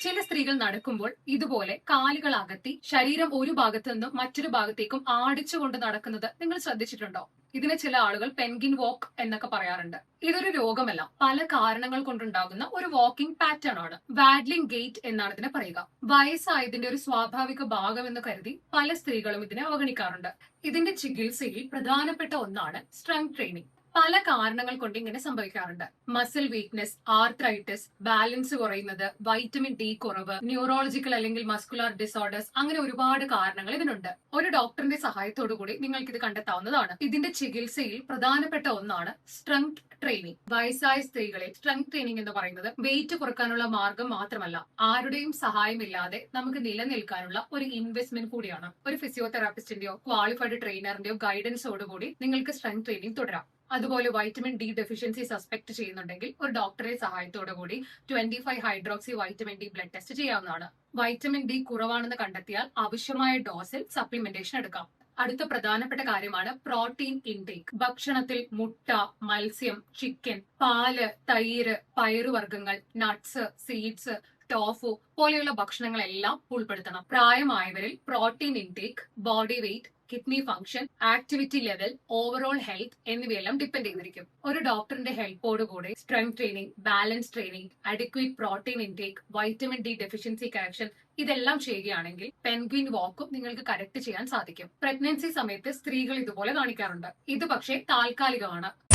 ചില സ്ത്രീകൾ നടക്കുമ്പോൾ ഇതുപോലെ കാലുകൾ അകത്തി ശരീരം ഒരു ഭാഗത്ത് നിന്നും മറ്റൊരു ഭാഗത്തേക്കും ആടിച്ചുകൊണ്ട് നടക്കുന്നത് നിങ്ങൾ ശ്രദ്ധിച്ചിട്ടുണ്ടോ? ഇതിനെ ചില ആളുകൾ പെൻഗിൻ വാക്ക് എന്നൊക്കെ പറയാറുണ്ട്. ഇതൊരു രോഗമല്ല, പല കാരണങ്ങൾ കൊണ്ടുണ്ടാകുന്ന ഒരു വാക്കിംഗ് പാറ്റേൺ ആണ്. വാഡ്ലിംഗ് ഗെയ്റ്റ് എന്നാണ് ഇതിനെ പറയുക. വയസ്സായതിന്റെ ഒരു സ്വാഭാവിക ഭാഗം എന്ന് കരുതി പല സ്ത്രീകളും ഇതിനെ അവഗണിക്കാറുണ്ട്. ഇതിന്റെ ചികിത്സയിൽ പ്രധാനപ്പെട്ട ഒന്നാണ് സ്ട്രെങ്ത് ട്രെയിനിങ്. പല കാരണങ്ങൾ കൊണ്ട് ഇങ്ങനെ സംഭവിക്കാറുണ്ട്. മസിൽ വീക്ക്നെസ്, ആർത്രൈറ്റിസ്, ബാലൻസ് കുറയുന്നത്, വൈറ്റമിൻ ഡി കുറവ്, ന്യൂറോളജിക്കൽ അല്ലെങ്കിൽ മസ്കുലാർ ഡിസോർഡേഴ്സ്, അങ്ങനെ ഒരുപാട് കാരണങ്ങൾ ഇതിനുണ്ട്. ഒരു ഡോക്ടറിന്റെ സഹായത്തോടു കൂടി നിങ്ങൾക്ക് ഇത് കണ്ടെത്താവുന്നതാണ്. ഇതിന്റെ ചികിത്സയിൽ പ്രധാനപ്പെട്ട ഒന്നാണ് സ്ട്രെങ്ത് ട്രെയിനിങ്. വയസ്സായ സ്ത്രീകളിൽ സ്ട്രെങ്ത് ട്രെയിനിങ് എന്ന് പറയുന്നത് വെയിറ്റ് കുറക്കാനുള്ള മാർഗം മാത്രമല്ല, ആരുടെയും സഹായമില്ലാതെ നമുക്ക് നിലനിൽക്കാനുള്ള ഒരു ഇൻവെസ്റ്റ്മെന്റ് കൂടിയാണ്. ഒരു ഫിസിയോതെറാപ്പിസ്റ്റിന്റെയോ ക്വാളിഫൈഡ് ട്രെയിനറിന്റെയോ ഗൈഡൻസോടുകൂടി നിങ്ങൾക്ക് സ്ട്രെങ്ത് ട്രെയിനിങ് തുടരാം. അതുപോലെ വൈറ്റമിൻ ഡി ഡെഫിഷ്യൻസി സസ്പെക്ട് ചെയ്യുന്നുണ്ടെങ്കിൽ ഒരു ഡോക്ടറെ സഹായത്തോടു കൂടി 25 hydroxy vitamin D blood test ചെയ്യാവുന്നതാണ്. വൈറ്റമിൻ ഡി കുറവാണെന്ന് കണ്ടെത്തിയാൽ ആവശ്യമായ ഡോസിൽ സപ്ലിമെന്റേഷൻ എടുക്കാം. അടുത്ത പ്രധാനപ്പെട്ട കാര്യമാണ് പ്രോട്ടീൻ ഇൻടേക്ക്. ഭക്ഷണത്തിൽ മുട്ട, മത്സ്യം, ചിക്കൻ, പാല്, തൈര്, പയറുവർഗ്ഗങ്ങൾ, നട്ട്സ്, സീഡ്സ്, ടോഫു പോലെയുള്ള ഭക്ഷണങ്ങളെല്ലാം ഉൾപ്പെടുത്തണം. പ്രായമായവരിൽ protein intake, body weight, kidney function, activity level, overall health എന്നിവയെല്ലാം ഡിപ്പെൻഡ് ചെയ്തിരിക്കും. ഒരു ഡോക്ടറിന്റെ ഹെൽപ്പോടുകൂടി strength training, balance training, adequate protein intake, vitamin D deficiency correction ഇതെല്ലാം ചെയ്യുകയാണെങ്കിൽ പെൻഗ്വിൻ വാക്കും നിങ്ങൾക്ക് കറക്റ്റ് ചെയ്യാൻ സാധിക്കും. പ്രഗ്നൻസി സമയത്ത് സ്ത്രീകൾ ഇതുപോലെ കാണിക്കാറുണ്ട്. ഇത് പക്ഷേ താൽക്കാലികമാണ്.